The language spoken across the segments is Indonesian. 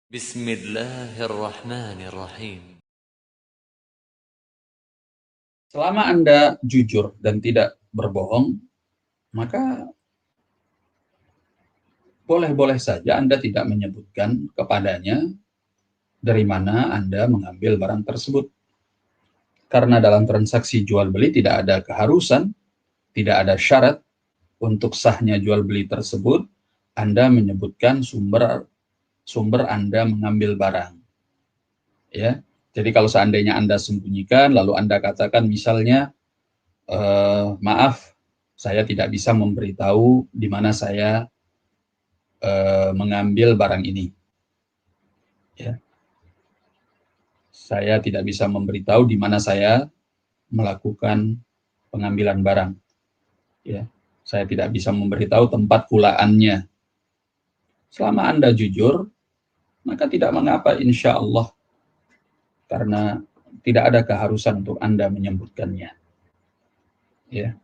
Bismillahirrahmanirrahim. Selama Anda jujur dan tidak berbohong, maka boleh-boleh saja Anda tidak menyebutkan kepadanya dari mana Anda mengambil barang tersebut. Karena dalam transaksi jual beli tidak ada keharusan, tidak ada syarat untuk sahnya jual beli tersebut Anda menyebutkan sumber Anda mengambil barang. Ya. Jadi kalau seandainya Anda sembunyikan lalu Anda katakan misalnya maaf, saya tidak bisa memberitahu di mana saya mengambil barang ini. Ya. Saya tidak bisa memberitahu di mana saya melakukan pengambilan barang. Ya. Saya tidak bisa memberitahu tempat kulaannya. Selama Anda jujur, maka tidak mengapa insya Allah. Karena tidak ada keharusan untuk Anda menyebutkannya. Ya.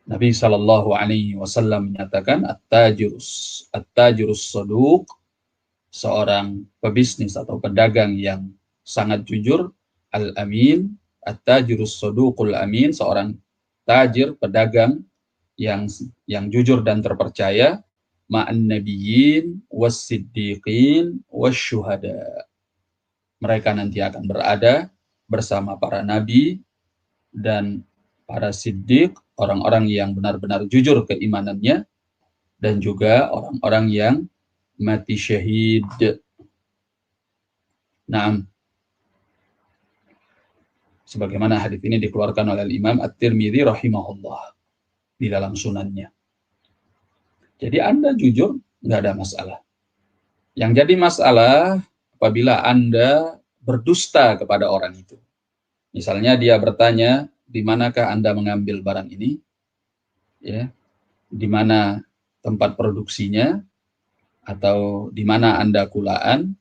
Nabi Shallallahu Alaihi Wasallam menyatakan at-tajirus saduq, seorang pebisnis atau pedagang yang sangat jujur, al-amin, at-tajirus saduqul amin, seorang tajir, pedagang yang jujur dan terpercaya, ma'an nabiyyin was-siddiqin wasyuhada. Mereka nanti akan berada bersama para nabi dan para siddiq, orang-orang yang benar-benar jujur keimanannya, dan juga orang-orang yang mati syahid. Nah, sebagaimana hadis ini dikeluarkan oleh Imam At-Tirmidzi rahimahullah di dalam sunannya. Jadi Anda jujur, nggak ada masalah. Yang jadi masalah apabila Anda berdusta kepada orang itu. Misalnya dia bertanya, di manakah Anda mengambil barang ini? Ya, di mana tempat produksinya, atau di mana Anda kulaan,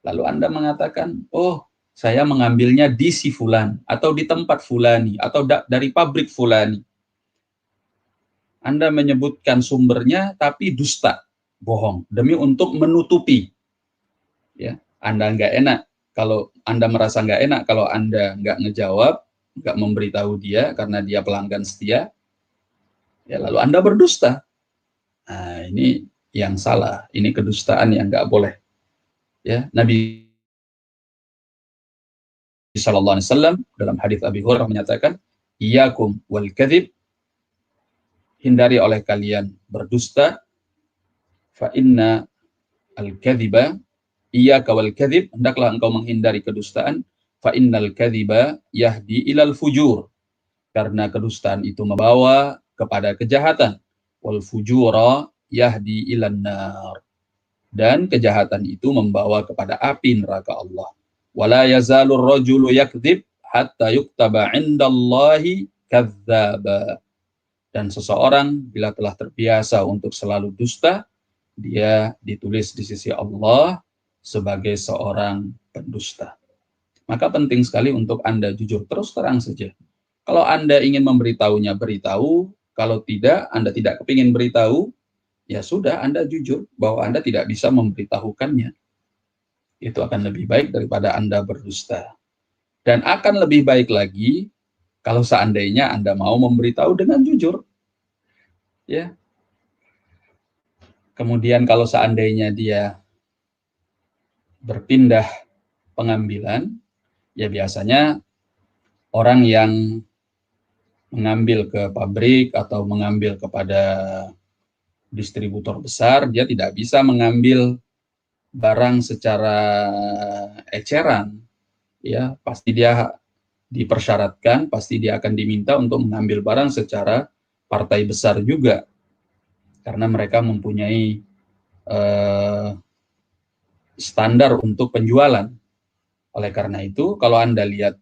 lalu Anda mengatakan, oh, saya mengambilnya di si fulan, atau di tempat fulani, atau dari pabrik fulani. Anda menyebutkan sumbernya, tapi dusta, bohong, demi untuk menutupi. Ya, Anda nggak enak, kalau Anda merasa nggak enak, kalau Anda nggak ngejawab, nggak memberitahu dia, karena dia pelanggan setia, ya lalu Anda berdusta. Nah, ini yang salah, ini kedustaan yang nggak boleh. Ya, Nabi Sallallahu Alaihi Wasallam dalam hadis Abi Hurairah menyatakan, Iyakum wal kadhib, hindari oleh kalian berdusta, fa inna al kadhiba, iyyaka wal kadhib, hendaklah engkau menghindari kedustaan, fa innal kadhiba yahdi ilal fujur, karena kedustaan itu membawa kepada kejahatan, wal fujura yahdi ilan nar, dan kejahatan itu membawa kepada api neraka Allah. Wala yazalur rajulu yakdzib hatta yuktaba indallahi kadzdzaba. Dan seseorang bila telah terbiasa untuk selalu dusta, dia ditulis di sisi Allah sebagai seorang pendusta. Maka penting sekali untuk Anda jujur, terus terang saja. Kalau Anda ingin memberitahunya, beritahu. Kalau tidak, Anda tidak kepingin beritahu, ya sudah, Anda jujur bahwa Anda tidak bisa memberitahukannya. Itu akan lebih baik daripada Anda berdusta. Dan akan lebih baik lagi kalau seandainya Anda mau memberitahu dengan jujur. Ya. Kemudian kalau seandainya dia berpindah pengambilan, ya biasanya orang yang mengambil ke pabrik atau mengambil kepada distributor besar, dia tidak bisa mengambil barang secara eceran. Ya, pasti dia dipersyaratkan, pasti dia akan diminta untuk mengambil barang secara partai besar juga, karena mereka mempunyai standar untuk penjualan. Oleh karena itu, kalau Anda lihat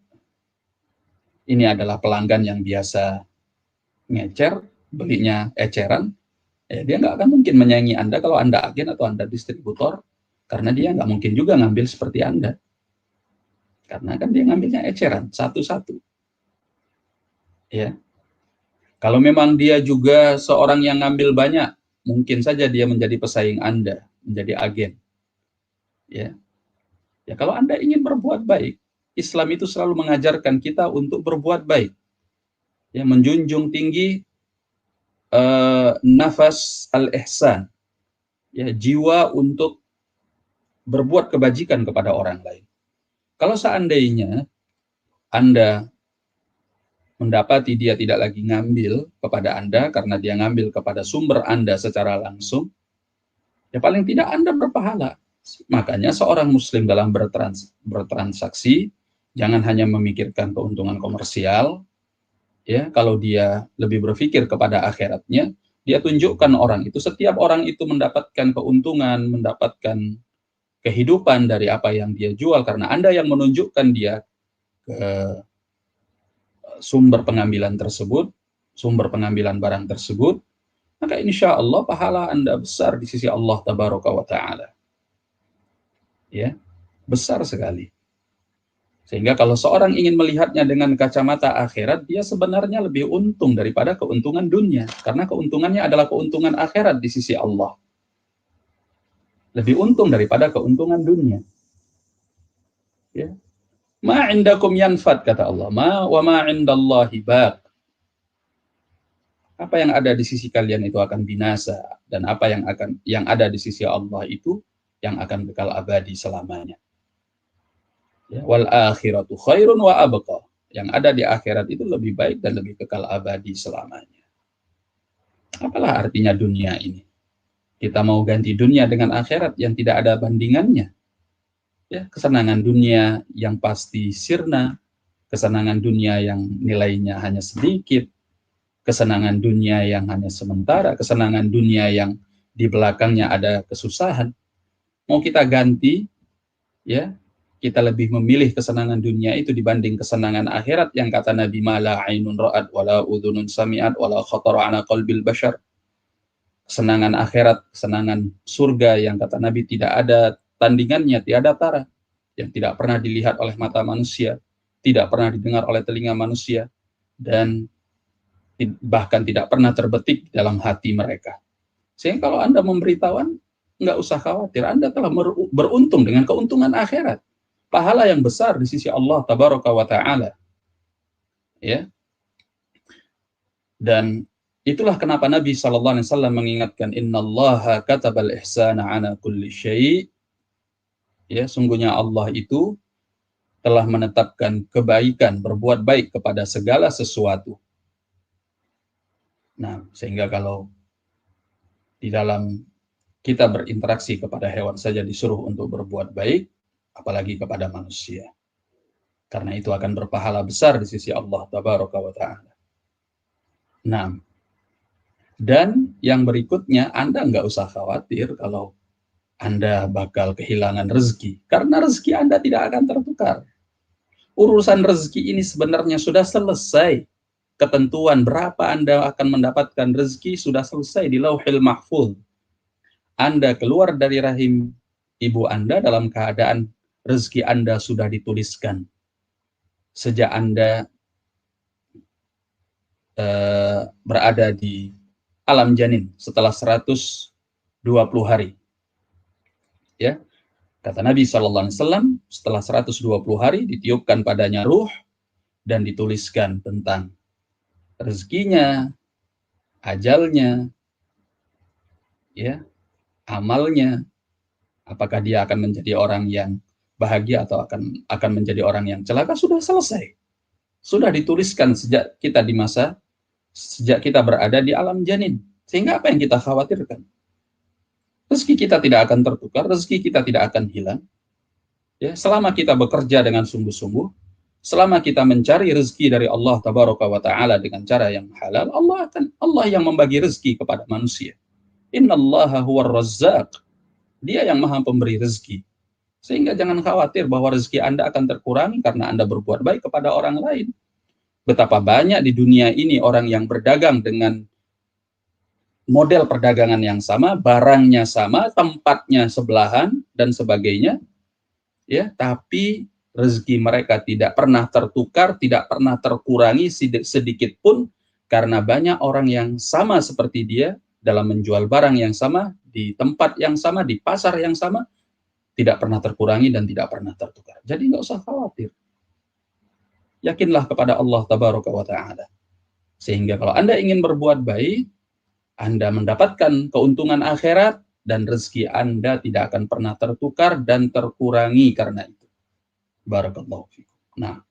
ini adalah pelanggan yang biasa ngecer, belinya eceran, ya dia nggak akan mungkin menyaingi Anda kalau Anda agen atau Anda distributor, karena dia nggak mungkin juga ngambil seperti Anda. Karena kan dia ngambilnya eceran, satu-satu. Ya. Kalau memang dia juga seorang yang ngambil banyak, mungkin saja dia menjadi pesaing Anda. menjadi agen. Ya. Ya, kalau Anda ingin berbuat baik, Islam itu selalu mengajarkan kita untuk berbuat baik. Ya, menjunjung tinggi nafas al-ihsan. Ya, jiwa untuk berbuat kebajikan kepada orang lain. Kalau seandainya Anda mendapati dia tidak lagi ngambil kepada Anda karena dia ngambil kepada sumber Anda secara langsung, ya paling tidak Anda berpahala. Makanya seorang muslim dalam bertransaksi jangan hanya memikirkan keuntungan komersial, ya. Kalau dia lebih berpikir kepada akhiratnya, dia tunjukkan orang itu, setiap orang itu mendapatkan keuntungan, mendapatkan kehidupan dari apa yang dia jual karena Anda yang menunjukkan dia ke sumber pengambilan tersebut, sumber pengambilan barang tersebut, maka insya Allah pahala Anda besar di sisi Allah Tabaraka wa Ta'ala. Ya, besar sekali. Sehingga kalau seorang ingin melihatnya dengan kacamata akhirat, dia sebenarnya lebih untung daripada keuntungan dunia. Karena keuntungannya adalah keuntungan akhirat di sisi Allah. Lebih untung daripada keuntungan dunia. Ya. Ma indakum yanfad, kata Allah. Ma wa ma indallahi baq. Apa yang ada di sisi kalian itu akan binasa, dan apa yang ada di sisi Allah itu yang akan kekal abadi selamanya. Ya, wal akhiratu khairun wa abqa. Yang ada di akhirat itu lebih baik dan lebih kekal abadi selamanya. Apalah artinya dunia ini? Kita mau ganti dunia dengan akhirat yang tidak ada bandingannya. Ya, kesenangan dunia yang pasti sirna, kesenangan dunia yang nilainya hanya sedikit, kesenangan dunia yang hanya sementara, kesenangan dunia yang di belakangnya ada kesusahan. Mau kita ganti, ya, kita lebih memilih kesenangan dunia itu dibanding kesenangan akhirat yang kata Nabi, mala ainun ra'at wala udhunun sami'at wala khatara ala qalbil bashar. Kesenangan akhirat, kesenangan surga yang kata Nabi tidak ada tandingannya, tiada tara, yang tidak pernah dilihat oleh mata manusia, tidak pernah didengar oleh telinga manusia, dan bahkan tidak pernah terbetik dalam hati mereka. Sehingga kalau Anda memberitahuan, nggak usah khawatir, Anda telah beruntung dengan keuntungan akhirat. Pahala yang besar di sisi Allah Tabaraka wa Ta'ala. Ya. Dan itulah kenapa Nabi SAW mengingatkan, innallaha katabal ihsana ala kulli syai'. Ya, sungguhnya Allah itu telah menetapkan kebaikan, berbuat baik kepada segala sesuatu. Nah, sehingga kalau di dalam kita berinteraksi kepada hewan saja disuruh untuk berbuat baik, apalagi kepada manusia. Karena itu akan berpahala besar di sisi Allah Tabaraka wa Ta'ala. Nah, dan yang berikutnya, Anda nggak usah khawatir kalau Anda bakal kehilangan rezeki. Karena rezeki Anda tidak akan tertukar. Urusan rezeki ini sebenarnya sudah selesai. Ketentuan berapa Anda akan mendapatkan rezeki sudah selesai di Lauhil Mahfuz. Anda keluar dari rahim ibu Anda dalam keadaan rezeki Anda sudah dituliskan. Sejak Anda berada di alam janin setelah 120 hari. Ya. Kata Nabi SAW, setelah 120 hari ditiupkan padanya ruh dan dituliskan tentang rezekinya, ajalnya, ya, amalnya, apakah dia akan menjadi orang yang bahagia atau akan menjadi orang yang celaka, sudah selesai. Sudah dituliskan sejak kita berada di alam janin. Sehingga apa yang kita khawatirkan? Rezeki kita tidak akan tertukar, rezeki kita tidak akan hilang. Ya, selama kita bekerja dengan sungguh-sungguh, selama kita mencari rezeki dari Allah Tabaraka wa Ta'ala dengan cara yang halal, Allah yang membagi rezeki kepada manusia. Innallaha huwar razzaq. Dia yang maha pemberi rezeki. Sehingga jangan khawatir bahwa rezeki Anda akan terkurangi karena Anda berbuat baik kepada orang lain. Betapa banyak di dunia ini orang yang berdagang dengan model perdagangan yang sama, barangnya sama, tempatnya sebelahan, dan sebagainya. Ya, tapi rezeki mereka tidak pernah tertukar, tidak pernah terkurangi sedikit pun, karena banyak orang yang sama seperti dia dalam menjual barang yang sama di tempat yang sama, di pasar yang sama, tidak pernah terkurangi dan tidak pernah tertukar. Jadi nggak usah khawatir. Yakinlah kepada Allah Tabaraka wa Ta'ala. Sehingga kalau Anda ingin berbuat baik, Anda mendapatkan keuntungan akhirat, dan rezeki Anda tidak akan pernah tertukar dan terkurangi karena itu. Barakallahu fikum. Nah,